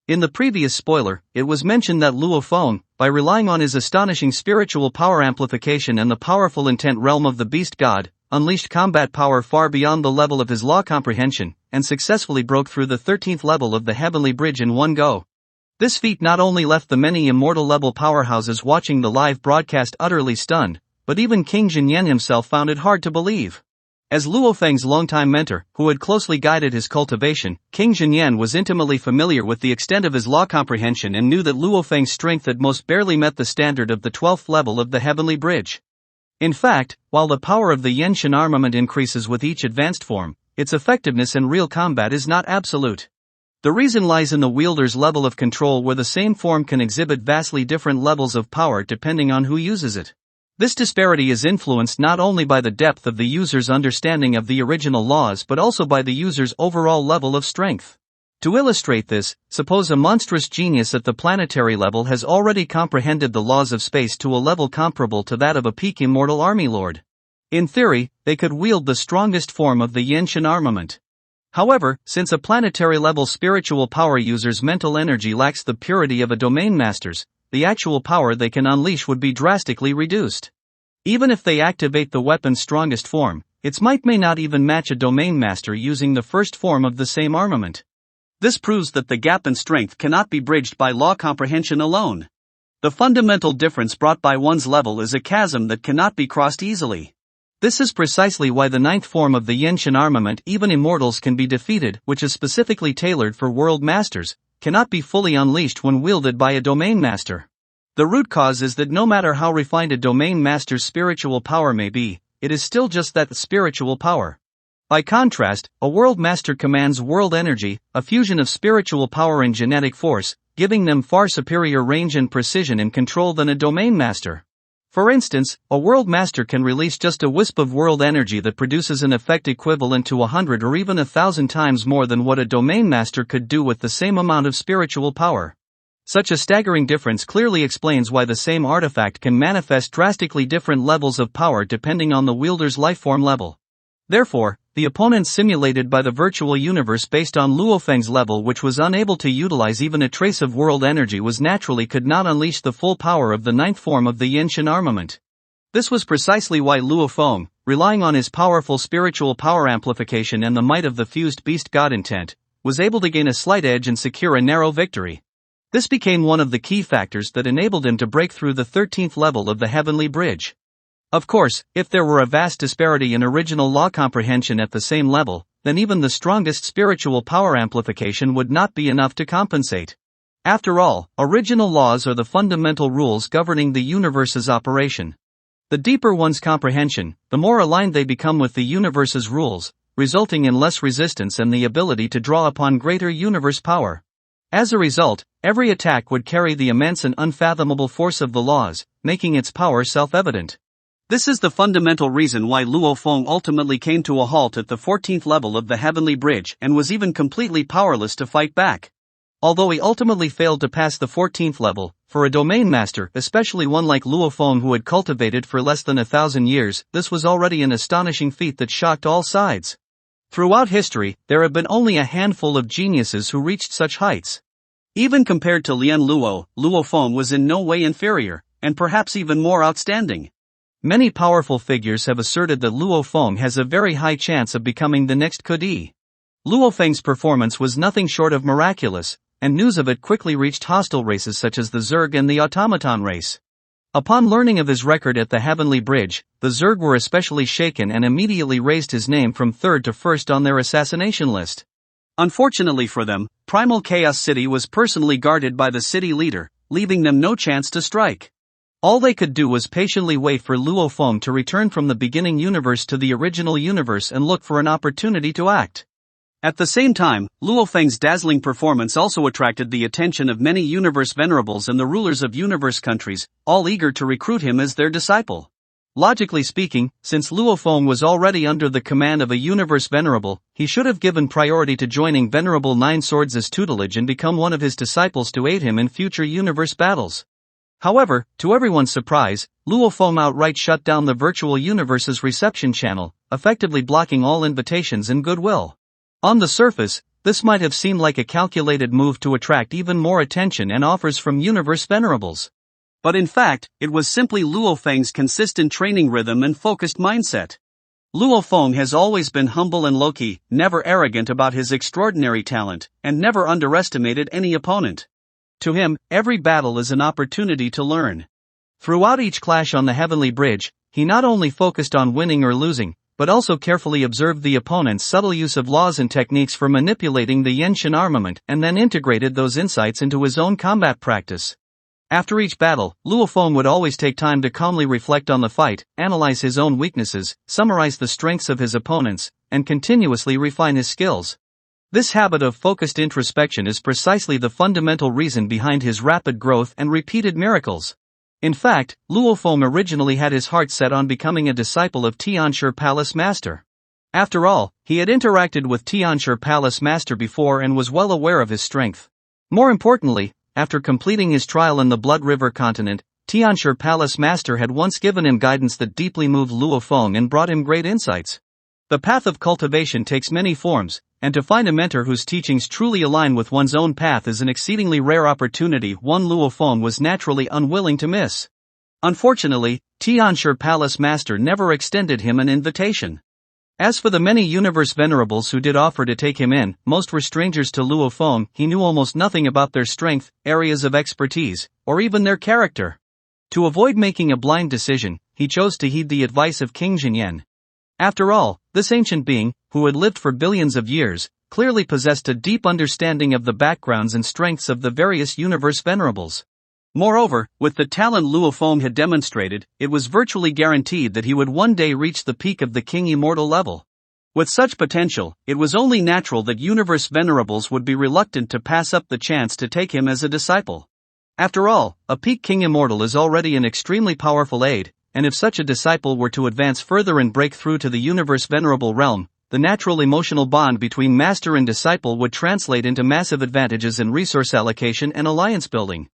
In the previous spoiler, it was mentioned that Luo Feng, by relying on his astonishing spiritual power amplification and the powerful intent realm of the beast god, unleashed combat power far beyond the level of his law comprehension, and successfully broke through the 13th level of the Heavenly Bridge in one go. This feat not only left the many immortal-level powerhouses watching the live broadcast utterly stunned, but even King Jinyan himself found it hard to believe. As Luo Feng's longtime mentor, who had closely guided his cultivation, King Jinyan was intimately familiar with the extent of his law comprehension and knew that Luo Feng's strength at most barely met the standard of the 12th level of the Heavenly Bridge. In fact, while the power of the Yenshin armament increases with each advanced form, its effectiveness in real combat is not absolute. The reason lies in the wielder's level of control, where the same form can exhibit vastly different levels of power depending on who uses it. This disparity is influenced not only by the depth of the user's understanding of the original laws but also by the user's overall level of strength. To illustrate this, suppose a monstrous genius at the planetary level has already comprehended the laws of space to a level comparable to that of a peak immortal army lord. In theory, they could wield the strongest form of the Yenshin armament. However, since a planetary-level spiritual power user's mental energy lacks the purity of a domain master's, the actual power they can unleash would be drastically reduced. Even if they activate the weapon's strongest form, its might may not even match a domain master using the first form of the same armament. This proves that the gap in strength cannot be bridged by law comprehension alone. The fundamental difference brought by one's level is a chasm that cannot be crossed easily. This is precisely why the 9th form of the Yenshin armament, even Immortals, can be defeated, which is specifically tailored for world masters, cannot be fully unleashed when wielded by a domain master. The root cause is that no matter how refined a domain master's spiritual power may be, it is still just that spiritual power. By contrast, a world master commands world energy, a fusion of spiritual power and genetic force, giving them far superior range and precision and control than a domain master. For instance, a world master can release just a wisp of world energy that produces an effect equivalent to 100 or even 1,000 times more than what a domain master could do with the same amount of spiritual power. Such a staggering difference clearly explains why the same artifact can manifest drastically different levels of power depending on the wielder's lifeform level. Therefore, the opponent simulated by the virtual universe based on Luo Feng's level, which was unable to utilize even a trace of world energy, could not unleash the full power of the 9th form of the Yenshin armament. This was precisely why Luo Feng, relying on his powerful spiritual power amplification and the might of the fused beast god intent, was able to gain a slight edge and secure a narrow victory. This became one of the key factors that enabled him to break through the 13th level of the Heavenly Bridge. Of course, if there were a vast disparity in original law comprehension at the same level, then even the strongest spiritual power amplification would not be enough to compensate. After all, original laws are the fundamental rules governing the universe's operation. The deeper one's comprehension, the more aligned they become with the universe's rules, resulting in less resistance and the ability to draw upon greater universe power. As a result, every attack would carry the immense and unfathomable force of the laws, making its power self-evident. This is the fundamental reason why Luo Feng ultimately came to a halt at the 14th level of the Heavenly Bridge and was even completely powerless to fight back. Although he ultimately failed to pass the 14th level, for a domain master, especially one like Luo Feng who had cultivated for less than 1,000 years, this was already an astonishing feat that shocked all sides. Throughout history, there have been only a handful of geniuses who reached such heights. Even compared to Lian Luo, Luo Feng was in no way inferior, and perhaps even more outstanding. Many powerful figures have asserted that Luo Feng has a very high chance of becoming the next Kudi. Luo Feng's performance was nothing short of miraculous, and news of it quickly reached hostile races such as the Zerg and the Automaton race. Upon learning of his record at the Heavenly Bridge, the Zerg were especially shaken and immediately raised his name from 3rd to 1st on their assassination list. Unfortunately for them, Primal Chaos City was personally guarded by the city leader, leaving them no chance to strike. All they could do was patiently wait for Luo Feng to return from the beginning universe to the original universe and look for an opportunity to act. At the same time, Luo Feng's dazzling performance also attracted the attention of many universe venerables and the rulers of universe countries, all eager to recruit him as their disciple. Logically speaking, since Luo Feng was already under the command of a universe venerable, he should have given priority to joining Venerable Nine Swords as tutelage and become one of his disciples to aid him in future universe battles. However, to everyone's surprise, Luo Feng outright shut down the virtual universe's reception channel, effectively blocking all invitations and goodwill. On the surface, this might have seemed like a calculated move to attract even more attention and offers from Universe Venerables. But in fact, it was simply Luo Feng's consistent training rhythm and focused mindset. Luo Feng has always been humble and low-key, never arrogant about his extraordinary talent, and never underestimated any opponent. To him, every battle is an opportunity to learn. Throughout each clash on the Heavenly Bridge, he not only focused on winning or losing, but also carefully observed the opponent's subtle use of laws and techniques for manipulating the Yenshin armament and then integrated those insights into his own combat practice. After each battle, Luo Feng would always take time to calmly reflect on the fight, analyze his own weaknesses, summarize the strengths of his opponents, and continuously refine his skills. This habit of focused introspection is precisely the fundamental reason behind his rapid growth and repeated miracles. In fact, Luo Feng originally had his heart set on becoming a disciple of Tianshi Palace Master. After all, he had interacted with Tianshi Palace Master before and was well aware of his strength. More importantly, after completing his trial in the Blood River continent, Tianshi Palace Master had once given him guidance that deeply moved Luo Feng and brought him great insights. The path of cultivation takes many forms, and to find a mentor whose teachings truly align with one's own path is an exceedingly rare opportunity one Luo Feng was naturally unwilling to miss. Unfortunately, Tianshi Palace Master never extended him an invitation. As for the many Universe Venerables who did offer to take him in, most were strangers to Luo Feng. He knew almost nothing about their strength, areas of expertise, or even their character. To avoid making a blind decision, he chose to heed the advice of King Jinyan. After all, this ancient being, who had lived for billions of years, clearly possessed a deep understanding of the backgrounds and strengths of the various Universe Venerables. Moreover, with the talent Luo Feng had demonstrated, it was virtually guaranteed that he would one day reach the peak of the King Immortal level. With such potential, it was only natural that Universe Venerables would be reluctant to pass up the chance to take him as a disciple. After all, a peak King Immortal is already an extremely powerful aid, and if such a disciple were to advance further and break through to the Universe Venerable realm, the natural emotional bond between master and disciple would translate into massive advantages in resource allocation and alliance building.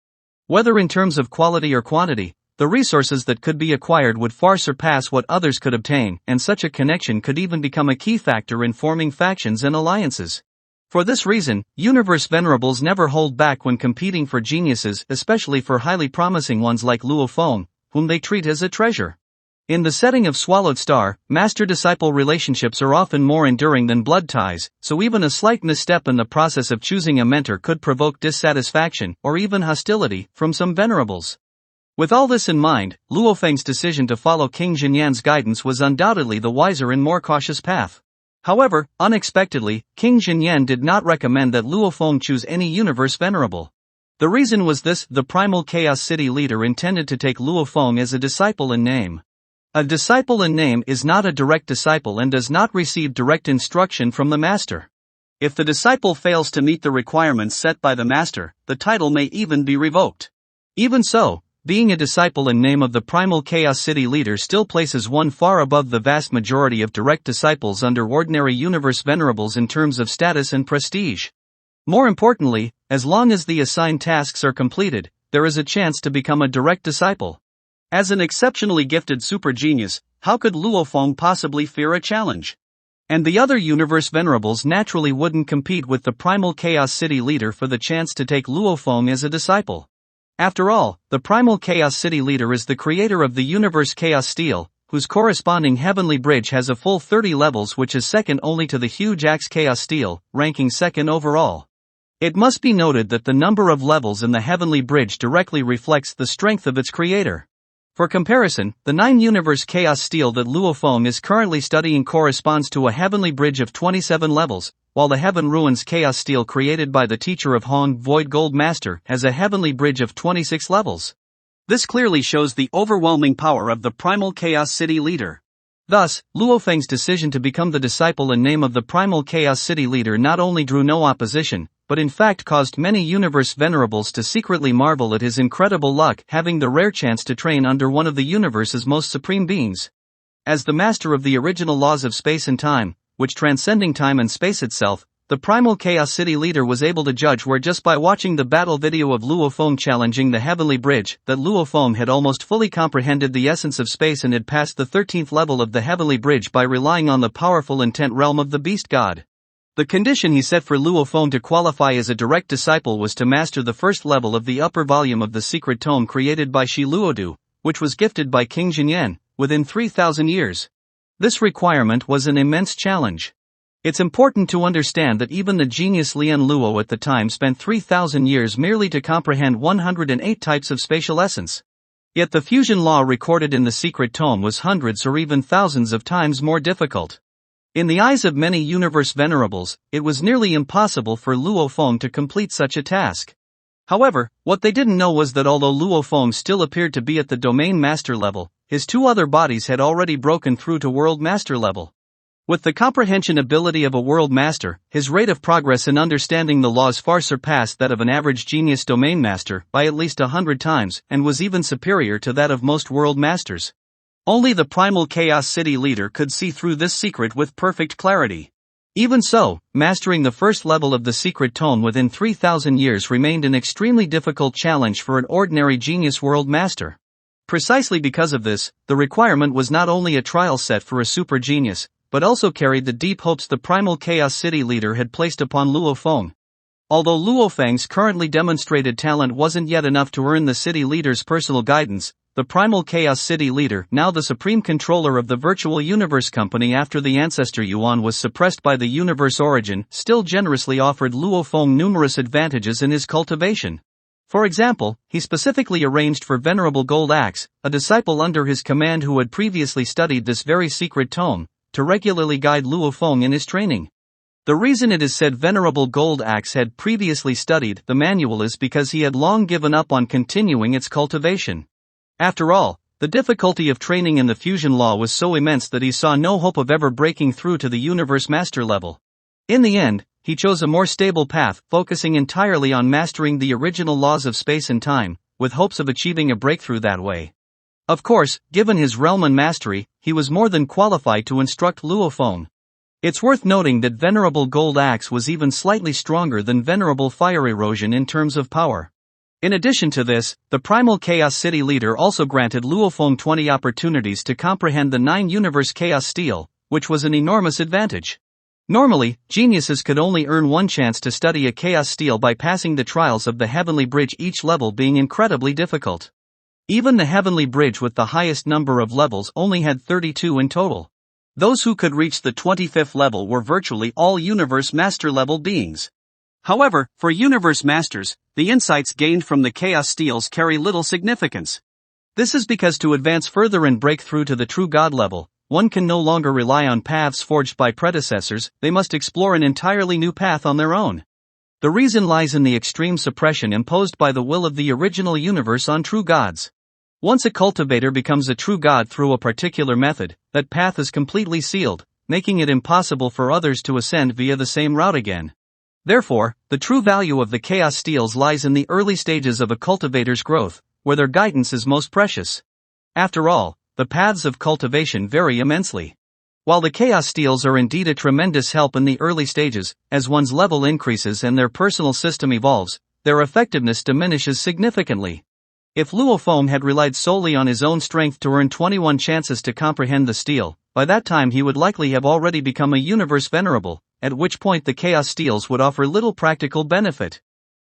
Whether in terms of quality or quantity, the resources that could be acquired would far surpass what others could obtain, and such a connection could even become a key factor in forming factions and alliances. For this reason, Universe Venerables never hold back when competing for geniuses, especially for highly promising ones like Luo Feng, whom they treat as a treasure. In the setting of Swallowed Star, master-disciple relationships are often more enduring than blood ties, so even a slight misstep in the process of choosing a mentor could provoke dissatisfaction or even hostility from some venerables. With all this in mind, Luo Feng's decision to follow King Jinyan's guidance was undoubtedly the wiser and more cautious path. However, unexpectedly, King Jinyan did not recommend that Luo Feng choose any Universe Venerable. The reason was this: the Primal Chaos City leader intended to take Luo Feng as a disciple in name. A disciple in name is not a direct disciple and does not receive direct instruction from the master. If the disciple fails to meet the requirements set by the master, the title may even be revoked. Even so, being a disciple in name of the Primal Chaos City leader still places one far above the vast majority of direct disciples under ordinary Universe Venerables in terms of status and prestige. More importantly, as long as the assigned tasks are completed, there is a chance to become a direct disciple. As an exceptionally gifted super genius, how could Luo Feng possibly fear a challenge? And the other Universe Venerables naturally wouldn't compete with the Primal Chaos City leader for the chance to take Luo Feng as a disciple. After all, the Primal Chaos City leader is the creator of the Universe Chaos Steel, whose corresponding Heavenly Bridge has a full 30 levels, which is second only to the huge Axe Chaos Steel, ranking second overall. It must be noted that the number of levels in the Heavenly Bridge directly reflects the strength of its creator. For comparison, the 9 Universe Chaos Steel that Luo Feng is currently studying corresponds to a Heavenly Bridge of 27 levels, while the Heaven Ruins Chaos Steel created by the teacher of Hong Void Gold Master has a Heavenly Bridge of 26 levels. This clearly shows the overwhelming power of the Primal Chaos City leader. Thus, Luo Feng's decision to become the disciple in name of the Primal Chaos City leader not only drew no opposition, but in fact caused many Universe Venerables to secretly marvel at his incredible luck having the rare chance to train under one of the universe's most supreme beings. As the master of the original laws of space and time, which transcending time and space itself, the Primal Chaos City leader was able to judge where just by watching the battle video of Luo Feng challenging the Heavenly Bridge, that Luo Feng had almost fully comprehended the essence of space and had passed the 13th level of the Heavenly Bridge by relying on the powerful intent realm of the Beast God. The condition he set for Luo Feng to qualify as a direct disciple was to master the first level of the upper volume of the secret tome created by Shi Luodu, which was gifted by King Jinyan, within 3,000 years. This requirement was an immense challenge. It's important to understand that even the genius Lian Luo at the time spent 3,000 years merely to comprehend 108 types of spatial essence. Yet the fusion law recorded in the secret tome was hundreds or even thousands of times more difficult. In the eyes of many universe venerables, it was nearly impossible for Luo Feng to complete such a task. However, what they didn't know was that although Luo Feng still appeared to be at the domain master level, his two other bodies had already broken through to world master level. With the comprehension ability of a world master, his rate of progress in understanding the laws far surpassed that of an average genius domain master by at least 100 times, and was even superior to that of most world masters. Only the Primal Chaos City leader could see through this secret with perfect clarity. Even so, mastering the first level of the secret tome within 3,000 years remained an extremely difficult challenge for an ordinary genius world master. Precisely because of this, the requirement was not only a trial set for a super genius, but also carried the deep hopes the Primal Chaos City leader had placed upon Luo Feng. Although Luo Feng's currently demonstrated talent wasn't yet enough to earn the city leader's personal guidance, the Primal Chaos City leader, now the supreme controller of the virtual universe company after the ancestor Yuan was suppressed by the universe origin, still generously offered Luo Feng numerous advantages in his cultivation. For example, he specifically arranged for Venerable Gold Axe, a disciple under his command who had previously studied this very secret tome, to regularly guide Luo Feng in his training. The reason it is said Venerable Gold Axe had previously studied the manual is because he had long given up on continuing its cultivation. After all, the difficulty of training in the fusion law was so immense that he saw no hope of ever breaking through to the universe master level. In the end, he chose a more stable path, focusing entirely on mastering the original laws of space and time, with hopes of achieving a breakthrough that way. Of course, given his realm and mastery, he was more than qualified to instruct Luo Feng. It's worth noting that Venerable Gold Axe was even slightly stronger than Venerable Fire Erosion in terms of power. In addition to this, the Primal Chaos City leader also granted Luo Feng 20 opportunities to comprehend the 9 universe chaos steel, which was an enormous advantage. Normally, geniuses could only earn one chance to study a chaos steel by passing the trials of the Heavenly Bridge, each level being incredibly difficult. Even the Heavenly Bridge with the highest number of levels only had 32 in total. Those who could reach the 25th level were virtually all universe master level beings. However, for universe masters, the insights gained from the chaos steels carry little significance. This is because to advance further and break through to the true God level, one can no longer rely on paths forged by predecessors, they must explore an entirely new path on their own. The reason lies in the extreme suppression imposed by the will of the original universe on true gods. Once a cultivator becomes a true god through a particular method, that path is completely sealed, making it impossible for others to ascend via the same route again. Therefore, the true value of the chaos steels lies in the early stages of a cultivator's growth, where their guidance is most precious. After all, the paths of cultivation vary immensely. While the chaos steels are indeed a tremendous help in the early stages, as one's level increases and their personal system evolves, their effectiveness diminishes significantly. If Luo Feng had relied solely on his own strength to earn 21 chances to comprehend the steel, by that time he would likely have already become a universe venerable, at which point the chaos steels would offer little practical benefit.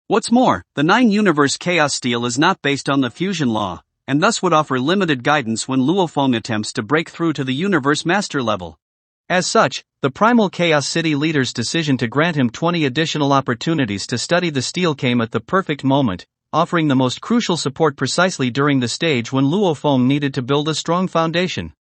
What's more, the 9 universe chaos steel is not based on the fusion law, and thus would offer limited guidance when Luo Feng attempts to break through to the universe master level. As such, the Primal Chaos City leader's decision to grant him 20 additional opportunities to study the steel came at the perfect moment, offering the most crucial support precisely during the stage when Luo Feng needed to build a strong foundation.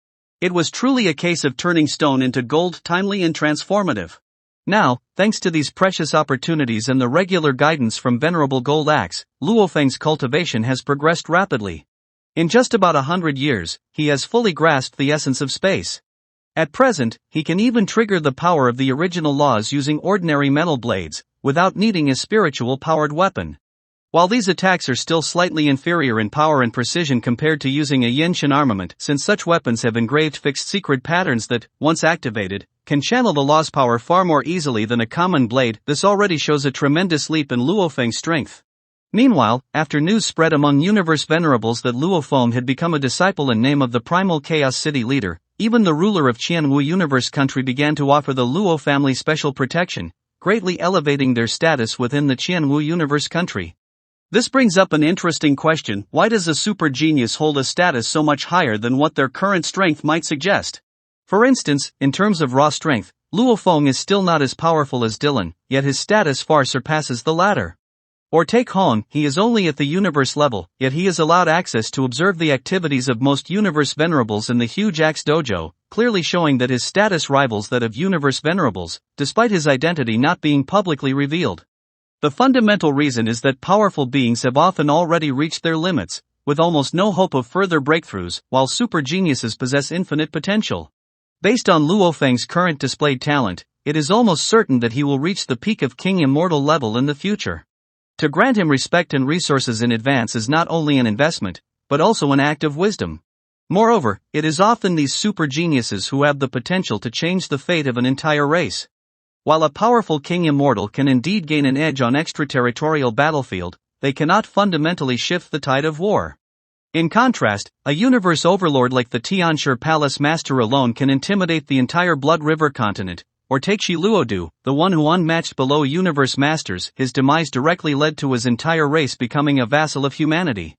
It was truly a case of turning stone into gold, timely and transformative. Now, thanks to these precious opportunities and the regular guidance from Venerable Gold Axe, Luo Feng's cultivation has progressed rapidly. In just about 100 years, he has fully grasped the essence of space. At present, he can even trigger the power of the original laws using ordinary metal blades, without needing a spiritual-powered weapon. While these attacks are still slightly inferior in power and precision compared to using a Yinshan armament, since such weapons have engraved fixed secret patterns that, once activated, can channel the law's power far more easily than a common blade, this already shows a tremendous leap in Luo Feng's strength. Meanwhile, after news spread among universe venerables that Luo Feng had become a disciple in name of the Primal Chaos City leader, even the ruler of Qianwu Universe country began to offer the Luo family special protection, greatly elevating their status within the Qianwu Universe country. This brings up an interesting question: why does a super genius hold a status so much higher than what their current strength might suggest? For instance, in terms of raw strength, Luo Feng is still not as powerful as Dylan, yet his status far surpasses the latter. Or take Hong, he is only at the universe level, yet he is allowed access to observe the activities of most universe venerables in the huge Axe Dojo, clearly showing that his status rivals that of universe venerables, despite his identity not being publicly revealed. The fundamental reason is that powerful beings have often already reached their limits, with almost no hope of further breakthroughs, while super geniuses possess infinite potential. Based on Luo Feng's current displayed talent, it is almost certain that he will reach the peak of King Immortal level in the future. To grant him respect and resources in advance is not only an investment, but also an act of wisdom. Moreover, it is often these super geniuses who have the potential to change the fate of an entire race. While a powerful King Immortal can indeed gain an edge on extraterritorial battlefield, they cannot fundamentally shift the tide of war. In contrast, a universe overlord like the Tianshi Palace Master alone can intimidate the entire Blood River continent. Or take Shi Luodu, the one who unmatched below universe masters, his demise directly led to his entire race becoming a vassal of humanity.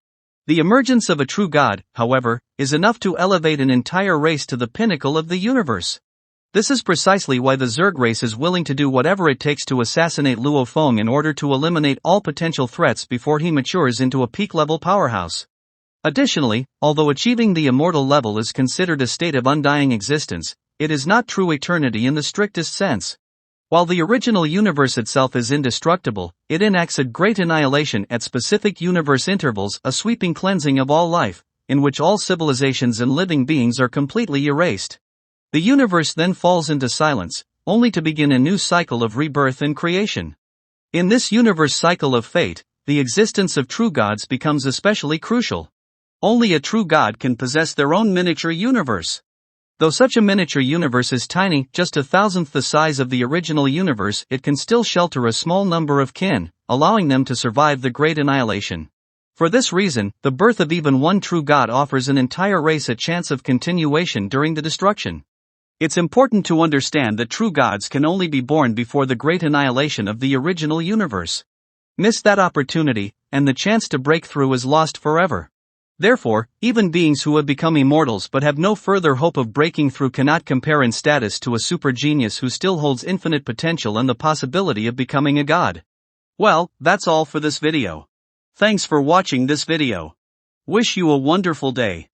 The emergence of a true god, however, is enough to elevate an entire race to the pinnacle of the universe. This is precisely why the Zerg race is willing to do whatever it takes to assassinate Luo Feng in order to eliminate all potential threats before he matures into a peak-level powerhouse. Additionally, although achieving the immortal level is considered a state of undying existence, it is not true eternity in the strictest sense. While the original universe itself is indestructible, it enacts a great annihilation at specific universe intervals, a sweeping cleansing of all life, in which all civilizations and living beings are completely erased. The universe then falls into silence, only to begin a new cycle of rebirth and creation. In this universe cycle of fate, the existence of true gods becomes especially crucial. Only a true god can possess their own miniature universe. Though such a miniature universe is tiny, just 1,000th the size of the original universe, it can still shelter a small number of kin, allowing them to survive the great annihilation. For this reason, the birth of even one true god offers an entire race a chance of continuation during the destruction. It's important to understand that true gods can only be born before the great annihilation of the original universe. Miss that opportunity, and the chance to break through is lost forever. Therefore, even beings who have become immortals but have no further hope of breaking through cannot compare in status to a super genius who still holds infinite potential and the possibility of becoming a god. Well, that's all for this video. Thanks for watching this video. Wish you a wonderful day.